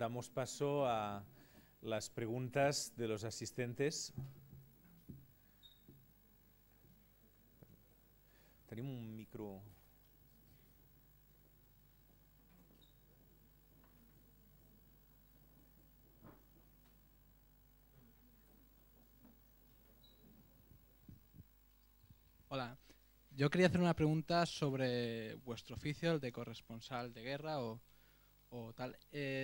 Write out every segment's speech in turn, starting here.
damos paso a las preguntas de los asistentes. Tenemos un micro. Hola, yo quería hacer una pregunta sobre vuestro oficio, el de corresponsal de guerra o tal.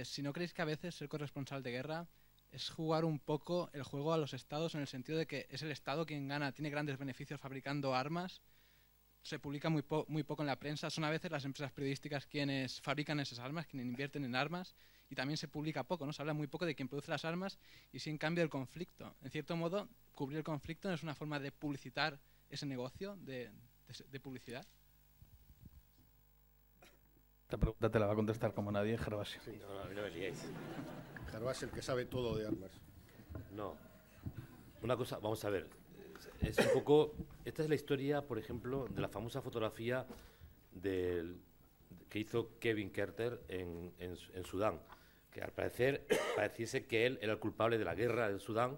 Si no creéis que a veces ser corresponsal de guerra es jugar un poco el juego a los estados, en el sentido de que es el estado quien gana, tiene grandes beneficios fabricando armas, se publica muy poco en la prensa, son a veces las empresas periodísticas quienes fabrican esas armas, quienes invierten en armas, y también se publica poco, ¿no? Se habla muy poco de quien produce las armas y sí en cambio el conflicto. En cierto modo, cubrir el conflicto no es una forma de publicitar ese negocio de publicidad. Esta pregunta te la va a contestar como nadie Gervasio. Sí. No, a mí no me liéis. Gervasio, el que sabe todo de armas. No. Una cosa, vamos a ver. Es un poco... Esta es la historia, por ejemplo, de la famosa fotografía que hizo Kevin Carter en Sudán, que al parecer pareciese que él era el culpable de la guerra del Sudán,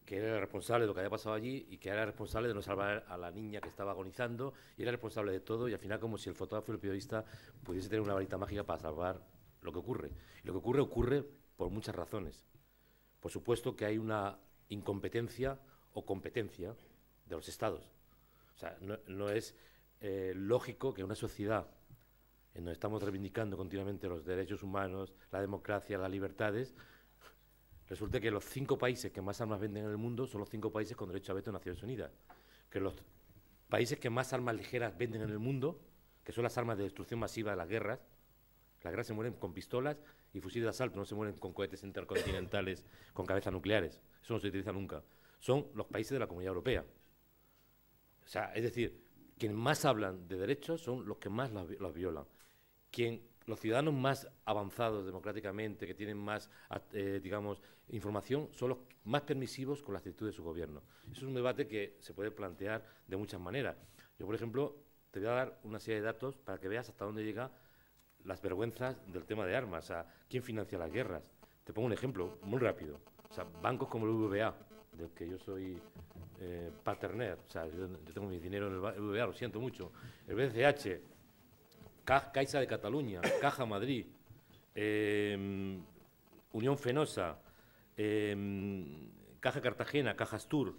que era el responsable de lo que había pasado allí y que era el responsable de no salvar a la niña que estaba agonizando y era el responsable de todo, y al final como si el fotógrafo y el periodista pudiese tener una varita mágica para salvar lo que ocurre. Y lo que ocurre por muchas razones. Por supuesto que hay una incompetencia o competencia de los estados. O sea, no es lógico que una sociedad en donde estamos reivindicando continuamente los derechos humanos, la democracia, las libertades, resulte que los 5 países que más armas venden en el mundo son los 5 países con derecho a veto en Naciones Unidas. Que los países que más armas ligeras venden en el mundo, que son las armas de destrucción masiva de las guerras se mueren con pistolas y fusiles de asalto, no se mueren con cohetes intercontinentales con cabezas nucleares. Eso no se utiliza nunca. Son los países de la Comunidad Europea. O sea, es decir, quienes más hablan de derechos son los que más los violan. Los ciudadanos más avanzados democráticamente, que tienen más, digamos, información, son los más permisivos con la actitud de su gobierno. Eso es un debate que se puede plantear de muchas maneras. Yo, por ejemplo, te voy a dar una serie de datos para que veas hasta dónde llegan las vergüenzas del tema de armas. O sea, ¿quién financia las guerras? Te pongo un ejemplo muy rápido. O sea, bancos como el BBVA, del que yo soy partner, o sea, yo tengo mi dinero en el BBVA, lo siento mucho. El BCH, Caixa de Cataluña, Caja Madrid, Unión Fenosa, Caja Cartagena, Caja Astur,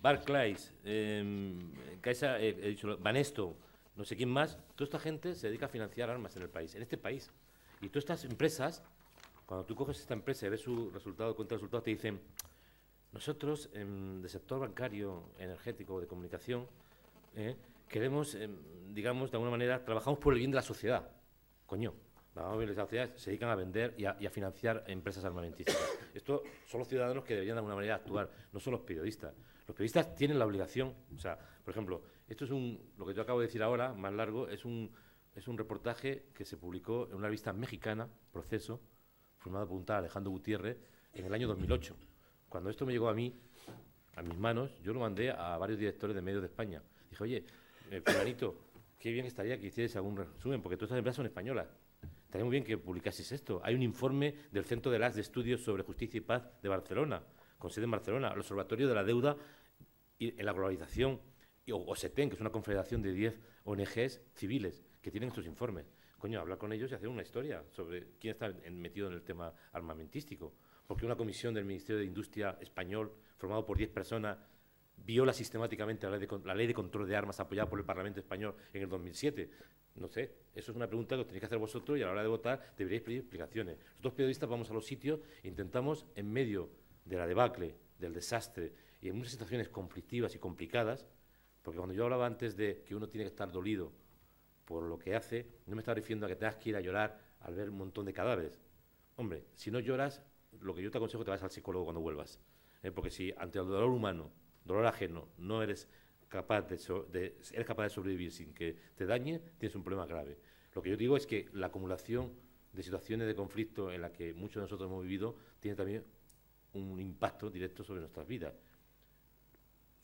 Barclays, Caixa, Banesto, no sé quién más, toda esta gente se dedica a financiar armas en el país, en este país. Y todas estas empresas, cuando tú coges esta empresa y ves su resultado, cuenta de resultados, te dicen, nosotros, del sector bancario, energético, de comunicación, queremos, digamos, de alguna manera, trabajamos por el bien de la sociedad. Coño, trabajamos por el bien de la sociedad, se dedican a vender y a financiar empresas armamentísticas. Esto son los ciudadanos que deberían de alguna manera actuar, no son los periodistas. Los periodistas tienen la obligación, o sea, por ejemplo, esto es lo que yo acabo de decir ahora, más largo, es un reportaje que se publicó en una revista mexicana, Proceso, formado por un tal Alejandro Gutiérrez, en el año 2008. Cuando esto me llegó a mí, a mis manos, yo lo mandé a varios directores de medios de España. Dije, oye, fulanito, qué bien estaría que hicierais algún resumen, porque todas estas empresas son españolas. Estaría muy bien que publicaseis esto. Hay un informe del Centro de Estudios sobre Justicia y Paz de Barcelona, con sede en Barcelona, el Observatorio de la Deuda y en la Globalización, o SETEN, que es una confederación de 10 ONGs civiles que tienen estos informes. Coño, hablar con ellos y hacer una historia sobre quién está metido en el tema armamentístico. Porque una comisión del Ministerio de Industria español, formado por 10 personas, viola sistemáticamente la ley de control de armas apoyada por el Parlamento español en el 2007. No sé, eso es una pregunta que os tenéis que hacer vosotros y a la hora de votar deberíais pedir explicaciones. Nosotros periodistas vamos a los sitios e intentamos, en medio de la debacle, del desastre y en muchas situaciones conflictivas y complicadas, porque cuando yo hablaba antes de que uno tiene que estar dolido por lo que hace, no me estaba refiriendo a que tengas que ir a llorar al ver un montón de cadáveres. Hombre, si no lloras, lo que yo te aconsejo es que te vayas al psicólogo cuando vuelvas. Porque si ante el dolor humano, dolor ajeno, no eres capaz de sobrevivir sin que te dañe, tienes un problema grave. Lo que yo digo es que la acumulación de situaciones de conflicto en las que muchos de nosotros hemos vivido tiene también un impacto directo sobre nuestras vidas,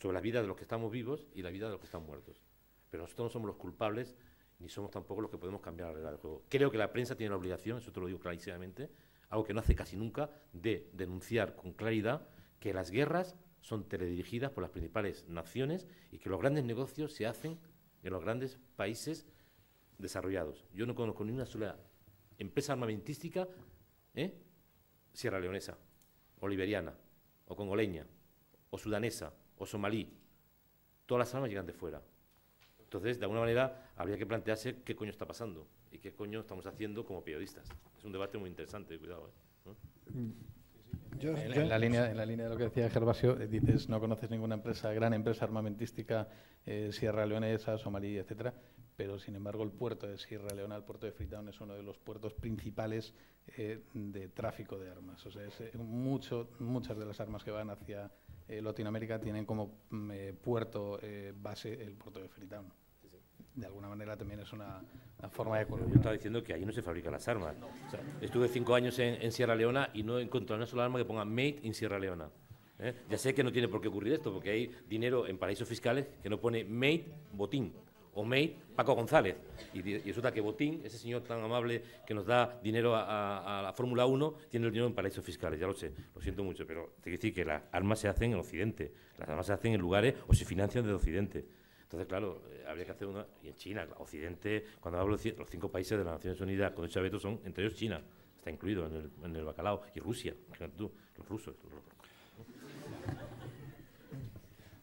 sobre la vida de los que estamos vivos y la vida de los que están muertos. Pero nosotros no somos los culpables, ni somos tampoco los que podemos cambiar la regla del juego. Creo que la prensa tiene la obligación, eso te lo digo clarísimamente, algo que no hace casi nunca, de denunciar con claridad que las guerras son teledirigidas por las principales naciones y que los grandes negocios se hacen en los grandes países desarrollados. Yo no conozco ni una sola empresa armamentística sierra leonesa, o liberiana, o congoleña, o sudanesa, o somalí. Todas las armas llegan de fuera. Entonces, de alguna manera, habría que plantearse qué coño está pasando y qué coño estamos haciendo como periodistas. Es un debate muy interesante, cuidado. ¿No? En la línea de lo que decía Gervasio, dices, no conoces ninguna gran empresa armamentística sierra leonesa, somalí, etcétera, pero sin embargo el puerto de Sierra Leona, el puerto de Freetown, es uno de los puertos principales de tráfico de armas. O sea, muchas de las armas que van hacia Latinoamérica tienen como puerto base el puerto de Freetown. De alguna manera también es una forma de economía. Yo estaba diciendo que allí no se fabrican las armas. No. O sea, estuve 5 años en Sierra Leona y no he encontrado una sola arma que ponga Made in Sierra Leona. Ya sé que no tiene por qué ocurrir esto, porque hay dinero en paraísos fiscales que no pone Made Botín o Made Paco González. Y resulta que Botín, ese señor tan amable que nos da dinero a la Fórmula 1, tiene el dinero en paraísos fiscales, ya lo sé, lo siento mucho, pero te quiero decir que las armas se hacen en Occidente, las armas se hacen en lugares o se financian desde Occidente. Entonces, claro, habría que hacer una... Y en China, Occidente, cuando hablo de los 5 países de las Naciones Unidas con ese veto son, entre ellos, China. Está incluido en el bacalao. Y Rusia, fíjate tú, los rusos.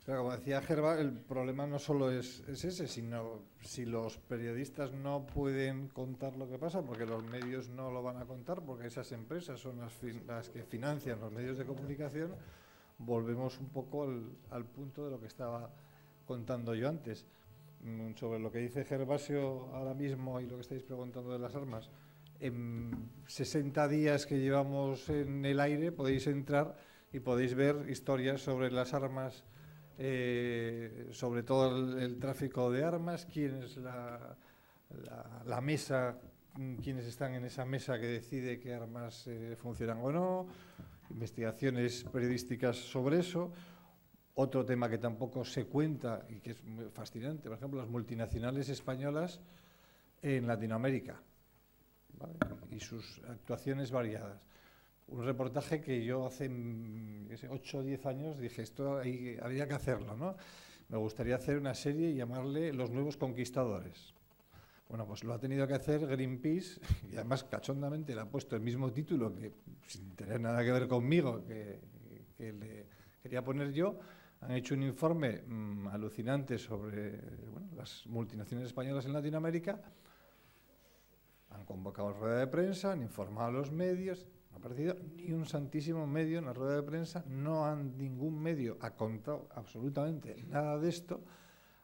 Pero como decía Gerva, el problema no solo es ese, sino si los periodistas no pueden contar lo que pasa, porque los medios no lo van a contar, porque esas empresas son las que financian los medios de comunicación, volvemos un poco al punto de lo que estaba contando yo antes, sobre lo que dice Gervasio ahora mismo y lo que estáis preguntando de las armas. En 60 días que llevamos en el aire podéis entrar y podéis ver historias sobre las armas, sobre todo el tráfico de armas, quién es la mesa, quiénes están en esa mesa que decide qué armas funcionan o no, investigaciones periodísticas sobre eso. Otro tema que tampoco se cuenta y que es muy fascinante, por ejemplo, las multinacionales españolas en Latinoamérica, ¿vale? Y sus actuaciones variadas. Un reportaje que yo hace 8 o 10 años dije, esto habría que hacerlo, ¿no? Me gustaría hacer una serie y llamarle Los Nuevos Conquistadores. Bueno, pues lo ha tenido que hacer Greenpeace y además cachondamente le ha puesto el mismo título que sin tener nada que ver conmigo que le quería poner yo. Han hecho un informe alucinante sobre las multinacionales españolas en Latinoamérica, han convocado rueda de prensa, han informado a los medios, no ha aparecido ni un santísimo medio en la rueda de prensa, ningún medio ha contado absolutamente nada de esto,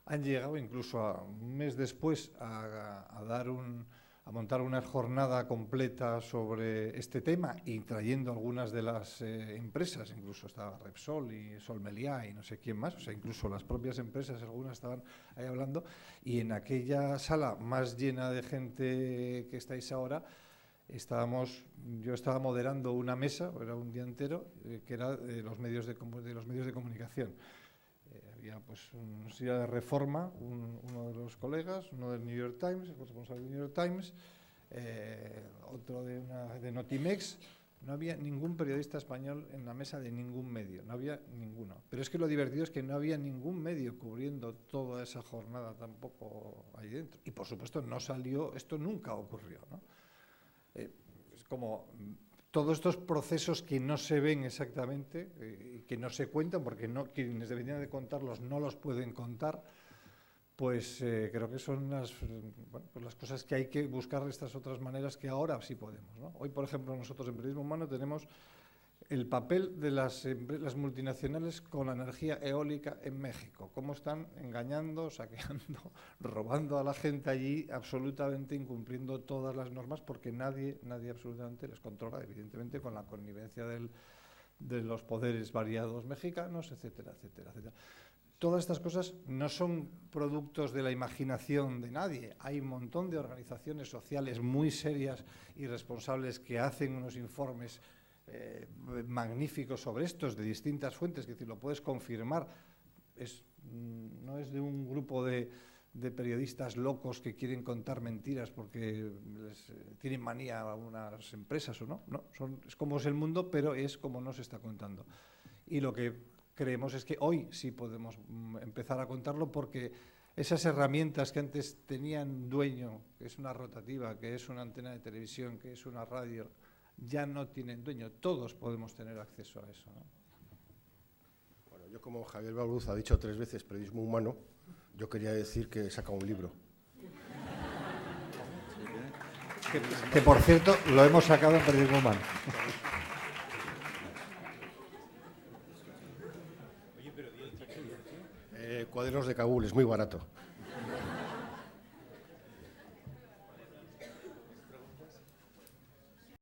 han llegado incluso un mes después a montar una jornada completa sobre este tema y trayendo algunas de las empresas, incluso estaba Repsol y Solmeliá y no sé quién más, o sea, incluso las propias empresas, algunas estaban ahí hablando, y en aquella sala más llena de gente que estáis ahora, yo estaba moderando una mesa, era un día entero, que era de los medios de comunicación. Había pues un día de Reforma, uno de los colegas, uno del New York Times, el responsable del New York Times, otro de Notimex. No había ningún periodista español en la mesa de ningún medio, no había ninguno. Pero es que lo divertido es que no había ningún medio cubriendo toda esa jornada tampoco ahí dentro. Y por supuesto no salió, esto nunca ocurrió, ¿no? Es como todos estos procesos que no se ven exactamente, que no se cuentan, porque quienes deberían de contarlos no los pueden contar, pues creo que son pues las cosas que hay que buscar, estas otras maneras que ahora sí podemos, ¿no? Hoy, por ejemplo, nosotros en Periodismo Humano tenemos el papel de las multinacionales con la energía eólica en México, cómo están engañando, saqueando, robando a la gente allí, absolutamente incumpliendo todas las normas, porque nadie absolutamente les controla, evidentemente con la connivencia de los poderes variados mexicanos, etcétera, etcétera, etcétera. Todas estas cosas no son productos de la imaginación de nadie. Hay un montón de organizaciones sociales muy serias y responsables que hacen unos informes magníficos sobre estos de distintas fuentes, es decir, lo puedes confirmar, no es de un grupo de de periodistas locos que quieren contar mentiras porque tienen manía a unas empresas o no. No, es como es el mundo, pero es como no se está contando. Y lo que creemos es que hoy sí podemos empezar a contarlo, porque esas herramientas que antes tenían dueño, que es una rotativa, que es una antena de televisión, que es una radio, ya no tienen dueño. Todos podemos tener acceso a eso, ¿no? Bueno, yo, como Javier Balbuz ha dicho 3 veces periodismo humano, yo quería decir que saca un libro. Que por cierto, lo hemos sacado en periodismo humano. Cuadernos de Kabul, es muy barato.